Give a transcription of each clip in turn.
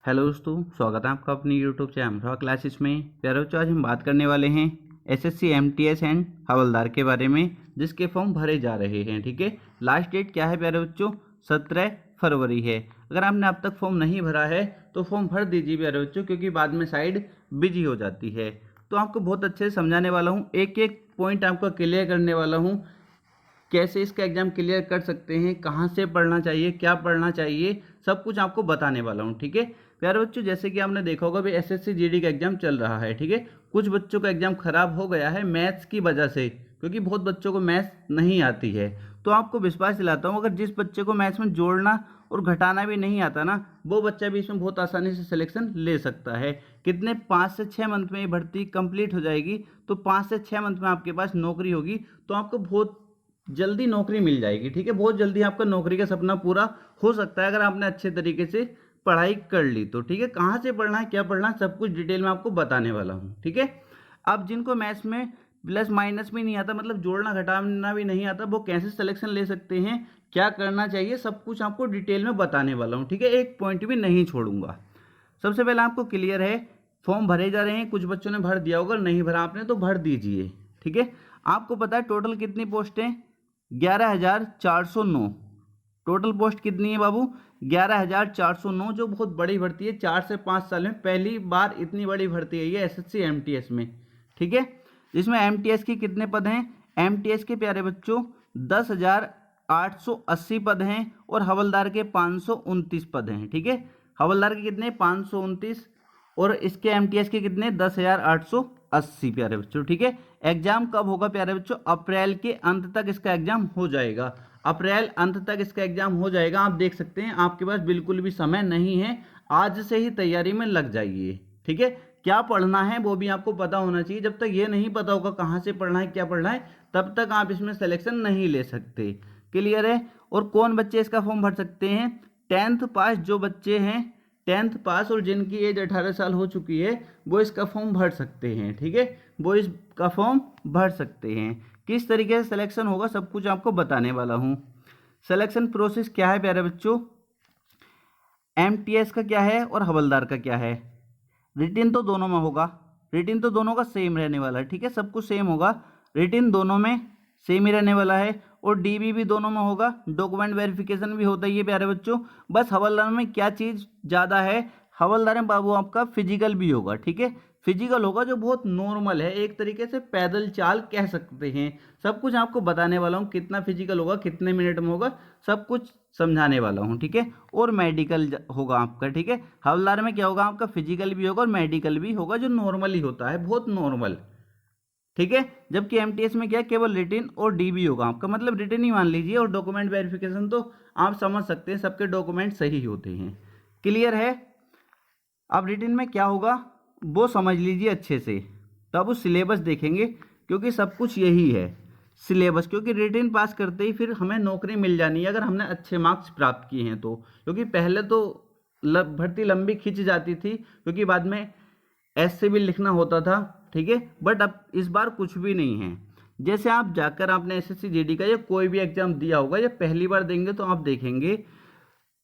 Hello दोस्तों, स्वागत है आपका अपनी यूट्यूब चैनल अमरोहा क्लासेस में। प्यारे बच्चों, आज हम बात करने वाले हैं एसएससी एमटीएस एंड हवलदार के बारे में, जिसके फॉर्म भरे जा रहे हैं। ठीक है, लास्ट डेट क्या है प्यारे बच्चों? 17 फरवरी है। अगर आपने अब तक फॉर्म नहीं भरा है तो फॉर्म भर दीजिए प्यारे बच्चों, क्योंकि बाद में साइड बिजी हो जाती है। तो आपको बहुत अच्छे से समझाने वाला हूँ, एक एक पॉइंट आपको क्लियर करने वाला हूँ, कैसे इसका एग्जाम क्लियर कर सकते हैं, कहाँ से पढ़ना चाहिए, क्या पढ़ना चाहिए, सब कुछ आपको बताने वाला हूँ। ठीक है प्यारे बच्चों, जैसे कि आपने देखा होगा भी एसएससी जीडी का एग्जाम चल रहा है। ठीक है, कुछ बच्चों का एग्जाम खराब हो गया है मैथ्स की वजह से, क्योंकि बहुत बच्चों को मैथ्स नहीं आती है। तो आपको विश्वास दिलाता हूँ, अगर जिस बच्चे को मैथ्स में जोड़ना और घटाना भी नहीं आता ना, वो बच्चा भी इसमें बहुत आसानी से सिलेक्शन ले सकता है। कितने 5 से 6 मंथ में ये भर्ती कंप्लीट हो जाएगी, तो 5 से 6 मंथ में आपके पास नौकरी होगी, तो आपको बहुत जल्दी नौकरी मिल जाएगी। ठीक है, बहुत जल्दी आपका नौकरी का सपना पूरा हो सकता है, अगर आपने अच्छे तरीके से पढ़ाई कर ली तो। ठीक है, कहाँ से पढ़ना है, क्या पढ़ना है, सब कुछ डिटेल में आपको बताने वाला हूँ। ठीक है, अब जिनको मैथ्स में प्लस माइनस भी नहीं आता, मतलब जोड़ना घटाना भी नहीं आता, वो कैसे सिलेक्शन ले सकते हैं, क्या करना चाहिए, सब कुछ आपको डिटेल में बताने वाला हूँ। ठीक है, एक पॉइंट भी नहीं छोड़ूंगा। सबसे पहले आपको क्लियर है, फॉर्म भरे जा रहे हैं, कुछ बच्चों ने भर दिया होगा, नहीं भरा आपने तो भर दीजिए। ठीक है, आपको पता है टोटल कितनी पोस्टें? 11,409। टोटल पोस्ट कितनी है बाबू? 11,409, जो बहुत बड़ी भर्ती है। 4 से 5 साल में पहली बार इतनी बड़ी भर्ती है ये एसएससी एमटीएस में। ठीक है, इसमें एमटीएस के कितने पद हैं? एमटीएस के प्यारे बच्चों 10,880 पद हैं, और हवलदार के 529 पद हैं। ठीक है, हवलदार के कितने? 529, और इसके एमटीएस के कितने? 10,880 प्यारे बच्चों। ठीक है, एग्जाम कब होगा प्यारे बच्चों? अप्रैल के अंत तक इसका एग्जाम हो जाएगा। अप्रैल अंत तक इसका एग्जाम हो जाएगा। आप देख सकते हैं, आपके पास बिल्कुल भी समय नहीं है, आज से ही तैयारी में लग जाइए। ठीक है, क्या पढ़ना है वो भी आपको पता होना चाहिए। जब तक ये नहीं पता होगा कहाँ से पढ़ना है, क्या पढ़ना है, तब तक आप इसमें सिलेक्शन नहीं ले सकते। क्लियर है? और कौन बच्चे इसका फॉर्म भर सकते हैं? 10th पास जो बच्चे हैं, 10th पास और जिनकी एज 18 साल हो चुकी है, वो इसका फॉर्म भर सकते हैं। ठीक है, वो इसका फॉर्म भर सकते हैं। किस तरीके से सिलेक्शन होगा सब कुछ आपको बताने वाला हूँ। सिलेक्शन प्रोसेस क्या है प्यारे बच्चों? एमटीएस का क्या है और हवलदार का क्या है? रिटिन तो दोनों में होगा, रिटिन तो दोनों का सेम रहने वाला है। ठीक है, सब कुछ सेम होगा, रिटिन दोनों में सेम ही रहने वाला है, और डीबी भी दोनों में होगा, डॉक्यूमेंट वेरिफिकेशन भी होता ही है प्यारे बच्चों। बस हवलदार में क्या चीज़ ज़्यादा है? हवलदार में बाबू आपका फिजिकल भी होगा। ठीक है, फिजिकल होगा जो बहुत नॉर्मल है, एक तरीके से पैदल चाल कह सकते हैं। सब कुछ आपको बताने वाला हूँ, कितना फिजिकल होगा, कितने मिनट में होगा, सब कुछ समझाने वाला हूँ। ठीक है, और मेडिकल होगा आपका। ठीक है, हवलदार में क्या होगा? आपका फिजिकल भी होगा और मेडिकल भी होगा, जो नॉर्मल ही होता है, बहुत नॉर्मल। ठीक है, जबकि एमटीएस में क्या, केवल रिटिन और डीबी होगा आपका, मतलब रिटिन ही मान लीजिए, और डॉक्यूमेंट वेरिफिकेशन तो आप समझ सकते हैं, सबके डॉक्यूमेंट सही होते हैं। क्लियर है? अब रिटिन में क्या होगा वो समझ लीजिए अच्छे से, तब उस सिलेबस देखेंगे, क्योंकि सब कुछ यही है सिलेबस। क्योंकि रिटिन पास करते ही फिर हमें नौकरी मिल जानी है, अगर हमने अच्छे मार्क्स प्राप्त किए हैं तो। क्योंकि पहले तो भर्ती लंबी खिंच जाती थी, क्योंकि बाद में ऐसे भी लिखना होता था। ठीक है, बट अब इस बार कुछ भी नहीं है। जैसे आप जाकर आपने एसएससी जीडी का या कोई भी एग्जाम दिया होगा, या पहली बार देंगे, तो आप देखेंगे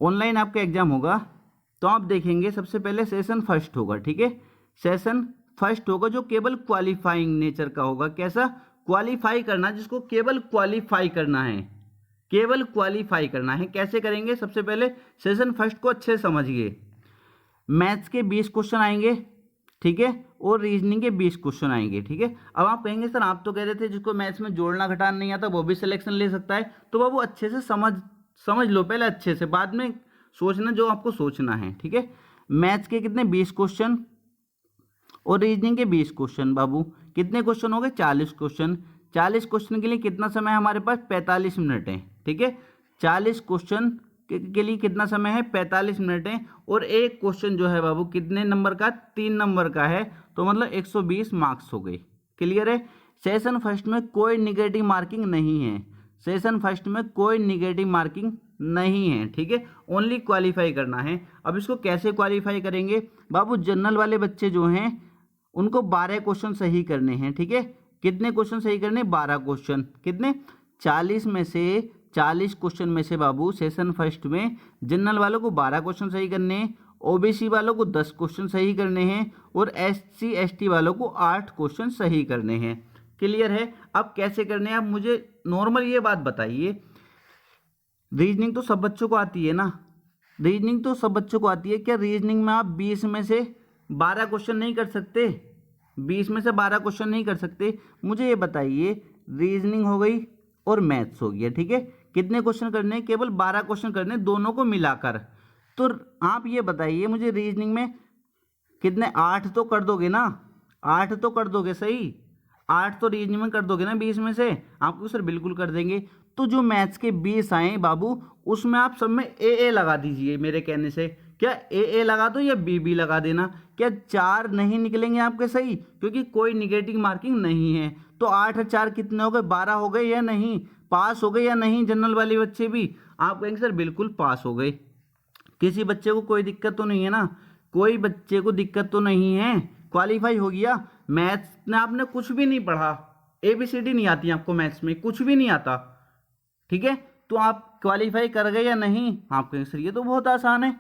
ऑनलाइन आपका एग्जाम होगा, तो आप देखेंगे सबसे पहले सेशन फर्स्ट होगा। ठीक है, सेशन फर्स्ट होगा जो केवल क्वालिफाइंग नेचर का होगा। कैसा? क्वालिफाई करना, जिसको केवल क्वालिफाई करना है, केवल क्वालिफाई करना है। कैसे करेंगे? सबसे पहले सेशन फर्स्ट को अच्छे से समझिए। मैथ्स के 20 क्वेश्चन आएंगे, ठीक है, और रीजनिंग के 20 क्वेश्चन आएंगे। ठीक है, अब आप कहेंगे सर आप तो कह रहे थे जिसको मैथ्स में जोड़ना घटाना नहीं आता वो भी सिलेक्शन ले सकता है, तो बाबू अच्छे से समझ लो पहले अच्छे से, बाद में सोचना जो आपको सोचना है। ठीक है, मैथ्स के कितने? 20 क्वेश्चन, और रीजनिंग के 20 क्वेश्चन। बाबू कितने क्वेश्चन हो गए? 40 क्वेश्चन। 40 क्वेश्चन के लिए कितना समय है हमारे पास? 45 मिनट है। ठीक है, 40 क्वेश्चन के लिए कितना समय है? 45 मिनट है। और एक क्वेश्चन जो है बाबू कितने नंबर का? 3 नंबर का है, तो मतलब 120 मार्क्स हो गए। क्लियर है? सेशन फर्स्ट में कोई निगेटिव मार्किंग नहीं है, सेशन फर्स्ट में कोई निगेटिव मार्किंग नहीं है। ठीक है, ओनली क्वालिफाई करना है। अब इसको कैसे क्वालिफाई करेंगे बाबू? जनरल वाले बच्चे जो हैं उनको 12 क्वेश्चन सही करने हैं। ठीक है, कितने क्वेश्चन सही करने? 12 क्वेश्चन। कितने? 40 में से 40 क्वेश्चन में से बाबू सेशन फर्स्ट में जनरल वालों को 12 क्वेश्चन सही करने हैं, ओबीसी वालों को 10 क्वेश्चन सही करने हैं और SC ST वालों को 8 क्वेश्चन सही करने हैं। क्लियर है? अब कैसे करने हैं आप मुझे नॉर्मल ये बात बताइए, रीजनिंग तो सब बच्चों को आती है ना, रीजनिंग तो सब बच्चों को आती है, क्या रीजनिंग में आप 20 में से 12 क्वेश्चन नहीं कर सकते? 20 में से 12 क्वेश्चन नहीं कर सकते? मुझे ये बताइए, रीजनिंग हो गई और मैथ्स हो गया, ठीक है, कितने क्वेश्चन करने हैं? केवल 12 क्वेश्चन करने हैं, दोनों को मिलाकर। तो आप ये बताइए मुझे, रीजनिंग में कितने, 8 तो कर दोगे ना? 8 तो कर दोगे, सही? 8 तो रीजनिंग में कर दोगे ना 20 में से? आपको सर बिल्कुल कर देंगे। तो जो मैथ्स के 20 आए बाबू, उसमें आप सब में ए लगा दीजिए मेरे कहने से। क्या ए लगा दो या बी लगा देना? क्या 4 नहीं निकलेंगे आपके सही? क्योंकि कोई निगेटिव मार्किंग नहीं है। तो 8 और 4 कितने हो गए? 12 हो गए या नहीं? पास हो गए या नहीं जनरल वाले बच्चे भी? आप कहेंगे सर बिल्कुल पास हो गए। किसी बच्चे को कोई दिक्कत तो नहीं है ना? कोई बच्चे को दिक्कत तो नहीं है, क्वालिफाई हो गया। मैथ्स में आपने कुछ भी नहीं पढ़ा, ABCD नहीं आती आपको मैथ्स में, कुछ भी नहीं आता, ठीक है, तो आप क्वालिफाई कर गए या नहीं? आप कहेंगे सर ये तो बहुत आसान है,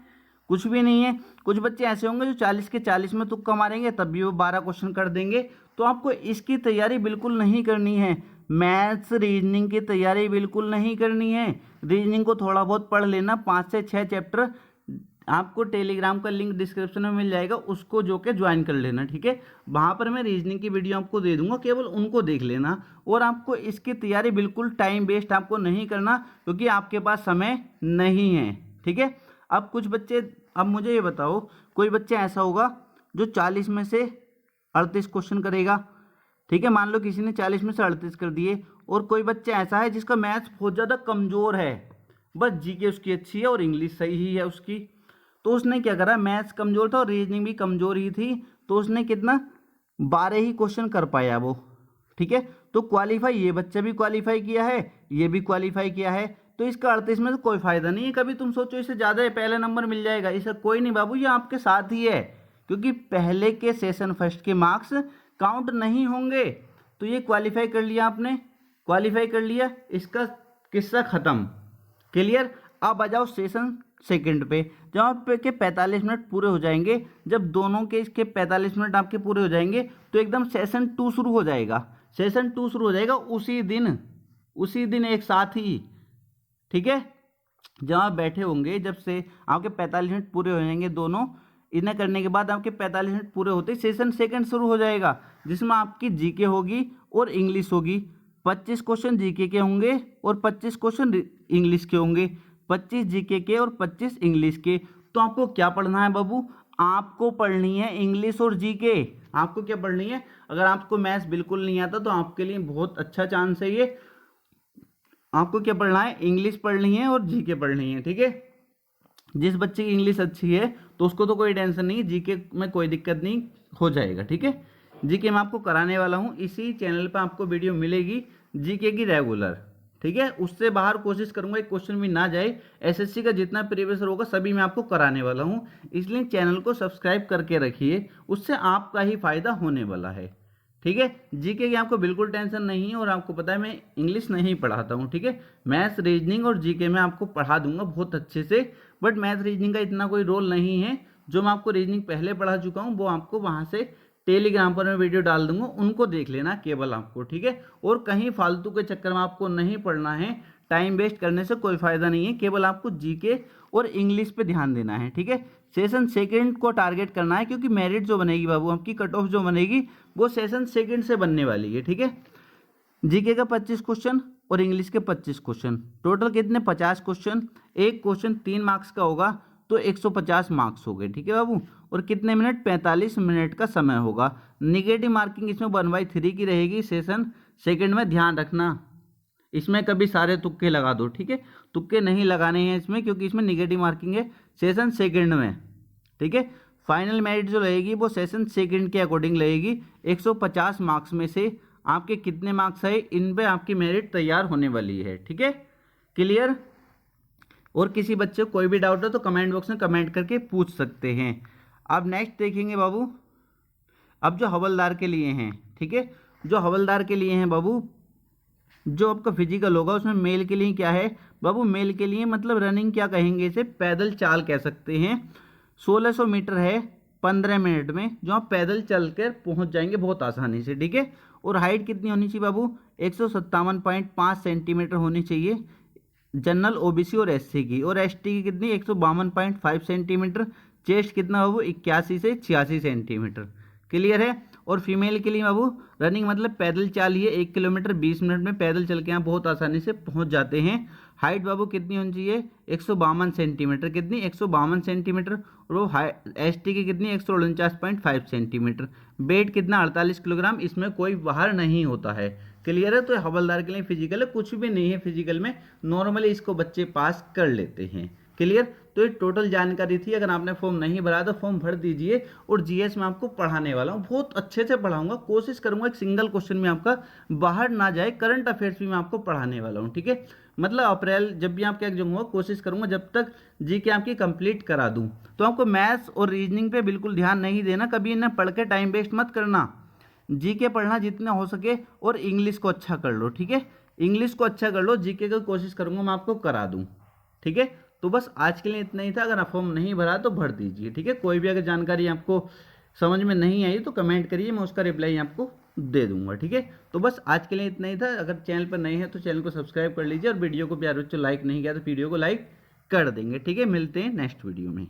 कुछ भी नहीं है। कुछ बच्चे ऐसे होंगे जो 40 के 40 में तुक्का मारेंगे, तब भी वो 12 क्वेश्चन कर देंगे। तो आपको इसकी तैयारी बिल्कुल नहीं करनी है, मैथ्स रीजनिंग की तैयारी बिल्कुल नहीं करनी है। रीजनिंग को थोड़ा बहुत पढ़ लेना, 5 से 6 चैप्टर, आपको टेलीग्राम का लिंक डिस्क्रिप्शन में मिल जाएगा, उसको जो के ज्वाइन कर लेना, ठीक है। वहाँ पर मैं रीजनिंग की वीडियो आपको दे दूंगा, केवल उनको देख लेना। और आपको इसकी तैयारी बिल्कुल टाइम वेस्ट आपको नहीं करना, क्योंकि आपके पास समय नहीं है, ठीक है। अब कुछ बच्चे, अब मुझे ये बताओ, कोई बच्चा ऐसा होगा जो 40 में से 38 क्वेश्चन करेगा, ठीक है, मान लो किसी ने 40 में से 38 कर दिए। और कोई बच्चा ऐसा है जिसका मैथ्स बहुत ज़्यादा कमज़ोर है, बस जीके उसकी अच्छी है और इंग्लिश सही ही है उसकी, तो उसने क्या करा, मैथ्स कमज़ोर था और रीजनिंग भी कमज़ोर ही थी, तो उसने कितना 12 ही क्वेश्चन कर पाया वो, ठीक है। तो क्वालिफाई ये बच्चा भी क्वालिफाई किया है, ये भी क्वालिफाई किया है, तो इसका 38 में तो कोई फ़ायदा नहीं है। कभी तुम सोचो इससे ज़्यादा है, पहला नंबर मिल जाएगा, इसका कोई नहीं बाबू, ये आपके साथ ही है, क्योंकि पहले के सेशन फर्स्ट के मार्क्स काउंट नहीं होंगे। तो ये क्वालिफाई कर लिया आपने, क्वालिफाई कर लिया, इसका किस्सा ख़त्म। क्लियर? अब आ जाओ सेशन सेकंड पे, जब पे के 45 मिनट पूरे हो जाएंगे, जब दोनों के इसके 45 मिनट आपके पूरे हो जाएंगे, तो एकदम सेशन 2 शुरू हो जाएगा। सेशन 2 शुरू हो जाएगा उसी दिन एक साथ ही, ठीक है। जब आप बैठे होंगे, जब से आपके 45 मिनट पूरे हो जाएंगे दोनों, इन्हें करने के बाद आपके 45 मिनट पूरे होते ही सेशन सेकंड शुरू हो जाएगा, जिसमें आपकी जीके होगी और इंग्लिश होगी। 25 क्वेश्चन जीके के होंगे और 25 क्वेश्चन इंग्लिश के होंगे, 25 जीके के और 25 इंग्लिश के। तो आपको क्या पढ़ना है बाबू? आपको पढ़नी है इंग्लिश और जीके। आपको क्या पढ़नी है? अगर आपको मैथ्स बिल्कुल नहीं आता तो आपके लिए बहुत अच्छा चांस है ये। आपको क्या पढ़ना है? इंग्लिश पढ़नी है और जीके पढ़नी है, ठीक है। जिस बच्चे की इंग्लिश अच्छी है तो उसको तो कोई टेंशन नहीं, जीके में कोई दिक्कत नहीं, हो जाएगा, ठीक है। जीके मैं आपको कराने वाला हूँ, इसी चैनल पर आपको वीडियो मिलेगी जीके की रेगुलर, ठीक है। उससे बाहर कोशिश करूंगा एक क्वेश्चन भी ना जाए। एसएससी का जितना प्रीवियस होगा सभी मैं आपको कराने वाला हूं, इसलिए चैनल को सब्सक्राइब करके रखिए, उससे आपका ही फायदा होने वाला है, ठीक है। जीके की आपको बिल्कुल टेंशन नहीं है, और आपको पता है मैं इंग्लिश नहीं पढ़ाता हूं, ठीक है। मैथ्स रीजनिंग और जीके में आपको पढ़ा दूंगा बहुत अच्छे से, बट मैथ रीजनिंग का इतना कोई रोल नहीं है। जो मैं आपको रीजनिंग पहले पढ़ा चुका हूँ वो आपको वहाँ से टेलीग्राम पर मैं वीडियो डाल दूंगा, उनको देख लेना केवल आपको, ठीक है। और कहीं फालतू के चक्कर में आपको नहीं पढ़ना है, टाइम वेस्ट करने से कोई फायदा नहीं है, केवल आपको जीके और इंग्लिश पे ध्यान देना है, ठीक है। सेशन सेकंड को टारगेट करना है, क्योंकि मेरिट जो बनेगी बाबू, आपकी कट ऑफ जो बनेगी वो सेशन सेकंड से बनने वाली है, ठीक है। जीके का 25 क्वेश्चन और इंग्लिश के 25 क्वेश्चन, टोटल कितने? 50 क्वेश्चन। एक क्वेश्चन 3 मार्क्स का होगा तो 150 मार्क्स हो गए, ठीक है बाबू। और कितने मिनट? 45 मिनट का समय होगा। निगेटिव मार्किंग इसमें 1/3 की रहेगी सेशन सेकंड में, ध्यान रखना। इसमें कभी सारे तुक्के लगा दो, ठीक है, तुक्के नहीं लगाने हैं इसमें, क्योंकि इसमें निगेटिव मार्किंग है सेशन सेकंड में, ठीक है। फाइनल मेरिट जो रहेगी वो सेशन सेकंड के अकॉर्डिंग रहेगी। 150 मार्क्स में से आपके कितने मार्क्स है, इन पे आपकी मेरिट तैयार होने वाली है, ठीक है। क्लियर? और किसी बच्चे को कोई भी डाउट हो तो कमेंट बॉक्स में कमेंट करके पूछ सकते हैं। अब नेक्स्ट देखेंगे बाबू, अब जो हवलदार के लिए हैं, ठीक है, जो हवलदार के लिए हैं बाबू, जो आपका फिजिकल होगा उसमें मेल के लिए क्या है बाबू? मेल के लिए मतलब रनिंग क्या कहेंगे इसे? पैदल चाल कह सकते हैं। 1600 मीटर है 15 मिनट में, जो आप पैदल चल कर पहुँच जाएंगे बहुत आसानी से, ठीक है। और हाइट कितनी होनी चाहिए बाबू, 157.5 सेंटीमीटर होनी चाहिए जनरल ओबीसी और एससी की, और एसटी की कितनी 152.5 सेंटीमीटर। चेस्ट कितना बाबू, 81 से 86 सेंटीमीटर। क्लियर है। और फीमेल के लिए बाबू रनिंग मतलब पैदल चालिए 1 किलोमीटर 20 मिनट में पैदल चल के यहाँ बहुत आसानी से पहुँच जाते हैं। हाइट बाबू कितनी होनी चाहिए, 152 सेंटीमीटर, कितनी 152 सेंटीमीटर। और वो एसटी की कितनी 149.5 सेंटीमीटर। वेट कितना 48 किलोग्राम, इसमें कोई बाहर नहीं होता है। क्लियर है। तो हवलदार के लिए फिजिकल है, कुछ भी नहीं है फिजिकल में, नॉर्मली इसको बच्चे पास कर लेते हैं। क्लियर। तो ये टोटल जानकारी थी। अगर आपने फॉर्म नहीं भरा तो फॉर्म भर दीजिए। और जीएस में आपको पढ़ाने वाला हूँ, बहुत अच्छे से पढ़ाऊंगा, कोशिश करूंगा एक सिंगल क्वेश्चन में आपका बाहर ना जाए। करंट अफेयर्स भी मैं आपको पढ़ाने वाला हूँ, ठीक है। मतलब अप्रैल जब भी आपका एग्जाम होगा कोशिश करूंगा जब तक जीके आपकी कंप्लीट करा दूं। तो आपको मैथ्स और रीजनिंग पे बिल्कुल ध्यान नहीं देना, कभी इन्हें पढ़ के टाइम वेस्ट मत करना। जीके पढ़ना जितना हो सके, और इंग्लिश को अच्छा कर लो, ठीक है। इंग्लिश को अच्छा कर लो, जीके की कोशिश करूंगा मैं आपको करा दूं, ठीक है। तो बस आज के लिए इतना ही था। अगर आप फॉर्म नहीं भरा तो भर दीजिए, ठीक है। कोई भी अगर जानकारी आपको समझ में नहीं आई तो कमेंट करिए, मैं उसका रिप्लाई आपको दे दूंगा, ठीक है। तो बस आज के लिए इतना ही था। अगर चैनल पर नए हैं तो चैनल को सब्सक्राइब कर लीजिए, और वीडियो को प्यार बच्चों लाइक नहीं किया तो वीडियो को लाइक कर देंगे, ठीक है। मिलते हैं नेक्स्ट वीडियो में।